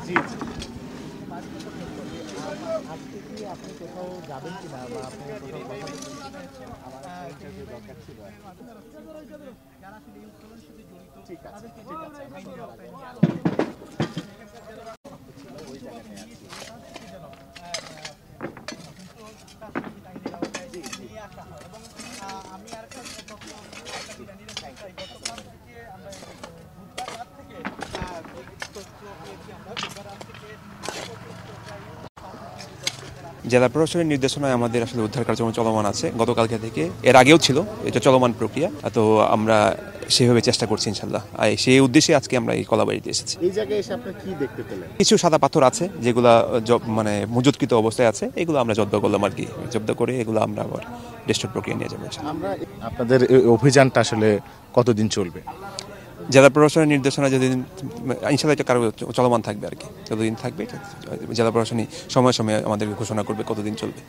জি জি। আজকে কি আপনি কোথাও যাবেন কিনা বা আপনি কোথাও কথা বলতে আমার একটা ইন্টারভিউ দরকার ছিল আর কি। ঠিক আছে ঠিক আছে, আমরা সন্ধ্যার আগে ছিল ওই জায়গাটায় আছি। জি জি জি, থ্যাংক ইউ, আসসালামু জেলা প্রশাসনের নির্দেশনায় আমাদের আসলে উদ্ধার কার্যক্রম চলমান আছে গতকালকে থেকে। এর আগেও ছিল, এটা চলমান প্রক্রিয়া। তো আমরা সেভাবে চেষ্টা করছি ইনশাল্লাহ। আর সেই উদ্দেশ্যে আজকে আমরা এই কলাবাড়িতে এসেছি। এই জায়গায় এসে আপনি কি দেখতে পেলেন? কিছু সাদা পাথর আছে যেগুলা মানে মজুতকৃত অবস্থায় আছে, এগুলো আমরা জব্দ করলাম আর কি। জব্দ করে এগুলো আমরা আবার রেস্টোর প্রক্রিয়া নিয়ে যাবো ইনশাল্লাহ। আমরা আপনাদের এই অভিযানটা আসলে কতদিন চলবে? জেলা প্রশাসনের নির্দেশনা যতদিন, ইনশাল্লাহ এটা কারো চলমান থাকবে আর কি, যতদিন থাকবে এটা জেলা প্রশাসনই সময়ে সময়ে আমাদেরকে ঘোষণা করবে কতদিন চলবে।